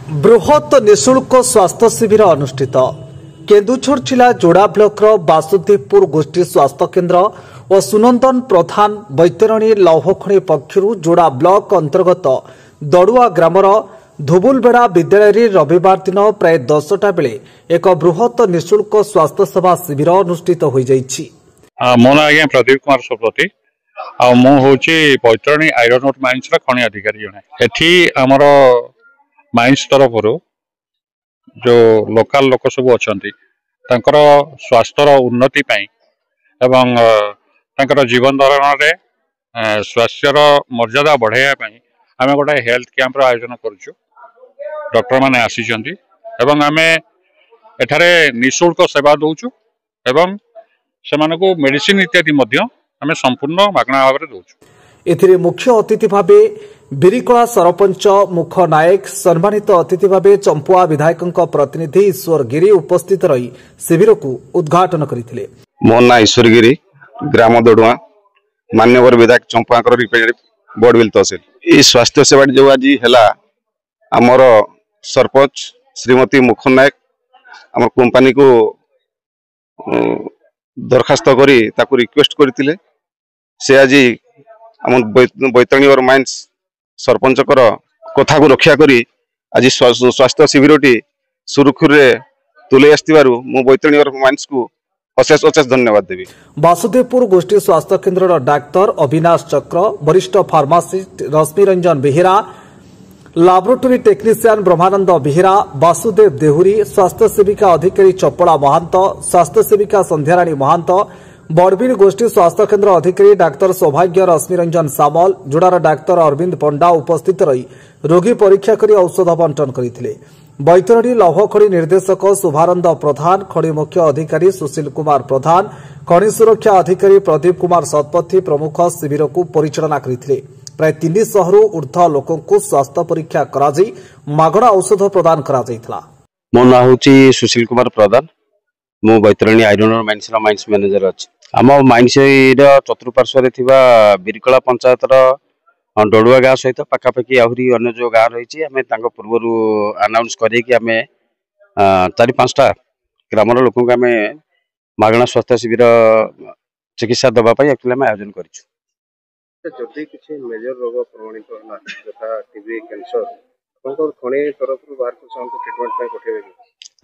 बृहत निःशुल्क स्वास्थ्य शिविर अनुष्ठित केन्दुछर जिला जोड़ा ब्लॉक वासुदेवपुर गोष्ठी स्वास्थ्य केन्द्र और सुनंदन प्रधान बैतरणी लौहखणी पक्षर जोड़ा ब्लॉक अंतर्गत दड़ुआ ग्रामर धुबुलबेड़ा विद्यालय रविवार दिन प्राय 10टा बेले एक बृहत निःशुल्क स्वास्थ्य सेवा शिविर अनुष्ठित हो जाइछि। मो ना आज्ञा प्रदीप कुमार सप्पति बैतरणी आयरन ओर माइंस खनि अधिकारी जने एठी हमर माइंस तरफ जो लोकल लोक सब अच्छा स्वास्थ्य उन्नति एवं तांकर जीवन धारण में स्वास्थ्य मर्यादा बढ़ाई आम गोटे हेल्थ कैंप आयोजन करुचु। डॉक्टर माने आसीचंती एवं आमे एठारे निःशुल्क सेवा दउचु एवं सेमानकु मेडिसिन इत्यादि मध्य आमे संपूर्ण मागणा भाव में दउचु। एथिरे मुख्य अतिथि भावे बिरिकला सरपंच मुख नायक, सम्मानित अतिथि भावे चंपुआ विधायक प्रतिनिधि ईश्वर गिरी उपस्थित रही शिविर को उद्घाटन करथिले। मो ना ईश्वर गिरी, ग्राम दड़ुआ, मान्यवर विधायक चंपुआ रिप्रेजेंटेटिव बोर्डविल तहसील। ये स्वास्थ्य सेवा जो आज है आमर सरपंच श्रीमती मुख नायक आम कंपनी को दरखास्त करी ताकू रिक्वेस्ट करथिले। से आज आम बैतरणी और माइंस सरपंच कथा को रक्षा करी आज स्वास्थ्य शिविरटी सुरखुर तुले आसथिबारु मु बैतरणी और माइंस को अशेष अशेष धन्यवाद देवी। वासुदेवपुर गोष्ठी स्वास्थ्य केन्द्र डाक्तर अविनाश चक्र, वरिष्ठ फार्मासिस्ट रश्मि रंजन बेहेरा, लैबोरेटरी टेक्नीशियन ब्रह्मानंद बेहेरा, वासुदेव देहुरी, स्वास्थ्य सेविका अधिकारी चपड़ा महांत, स्वास्थ्य सेविका संध्याराणी महांत, बड़बिल गोष्ठी स्वास्थ्य केन्द्र अधिकारी डाक्तर सौभाग्य रश्मि रंजन सामल, जोड़ार डाक्तर अरविंद पंडा उपस्थित रही रोगी परीक्षा कर औषध बंटन करथिले। बैतरणी लौहखड़ी निर्देशक शुभानंद प्रधान, खड़ी मुख्य अधिकारी सुशील कुमार प्रधान, खनि सुरक्षा अधिकारी प्रदीप कुमार शतपथी प्रमुख शिविर को परिचालना करथिले। प्राय 300 रु ऊर्ध्व लोकंकु स्वास्थ्य परीक्षा कराई मागणा औषध प्रदान करा जायथला। मो ना होची सुशील कुमार प्रधान, मो बैतरणी आयरन और माइंस मैनेजर अछि। आम माइंस चतुर्पार्श्व बिरिकला पंचायत डड़ुआ गाँव सहित पाखापाखि आहरी अन्य जो गाँव रही पूर्वर अनाउंस करें 4-5टा ग्रामर लोक मागणा स्वास्थ्य शिविर चिकित्सा दवाई एक्चुअली आयोजन करूँ।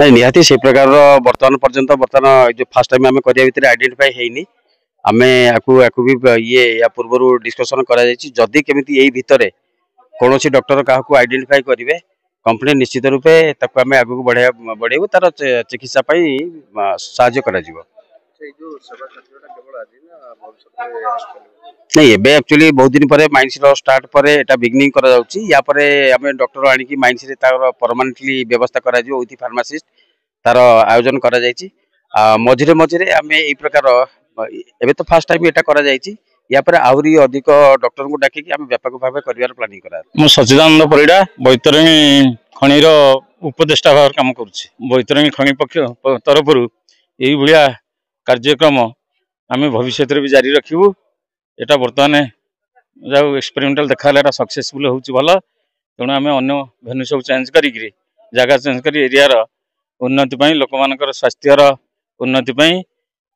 नहीं निहाती से प्रकार बर्तमान पर्यंत जो फास्ट टाइम आम करिया भितर आइडेंटिफाई हेनी आमे आकु भी ये या पूर्व डिस्कशन करा जायछि। जदि केमिति एई भितरे कोनोसी डॉक्टर काहाकू आइडेंटिफाई करिवे कंपनी निश्चित रूपे ताकू आमे आगु बढ़ेबो तार चिकित्सा पई सहायता करा जिवो। नहीं एबे एक्चुअली बहुत दिन परे माइंस रो स्टार्ट परे एटा बिगनिंग करा जाउछि। या परे आमे डॉक्टर आनी कि माइंस रे तार परमानेंटली व्यवस्था करा जिवो विथ फार्मासिस्ट तार आयोजन करा जायछि। मझिरे मझिरे आमे एई प्रकार एबे तो फास्ट टाइम एटा करा जायछि। या पर आहुरी अधिक डॉक्टर को डाकी आम व्यापक भाव कर प्लानिंग करा। मु सच्चिदानंद परिडा बैतरणी खनिर उपदेष्टा भाव काम करुछि। बैतरणी खनि पक्ष तरफ यही भाया कार्यक्रम आम भविष्य भी जारी रखिबू। एटा बर्तमान जो एक्सपेरिमेंटल देखा सक्सेसफुल होउछि भल। तेणु आम अन्य भेन्यू सब चेंज करी जगह चेंज कर एरिया उन्नति पई लोक मानकर स्वास्थ्यर उन्नति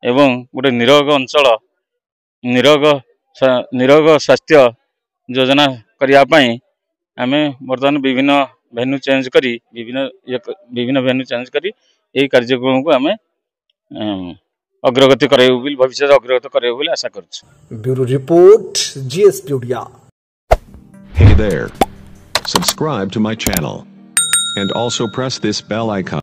एवं गोटे निरोग अंचल निरोग स्वास्थ्य योजना करने आम बर्तमान विभिन्न भेन्यू चेंज करी विभिन्न भेन्यू चेंज करी यही कार्यक्रम को आम अग्रगति करेबु भविष्य अग्रगति करेबु आशा करूँ। Bureau report GS Studio। Hey there. Subscribe to my channel and also press this bell icon.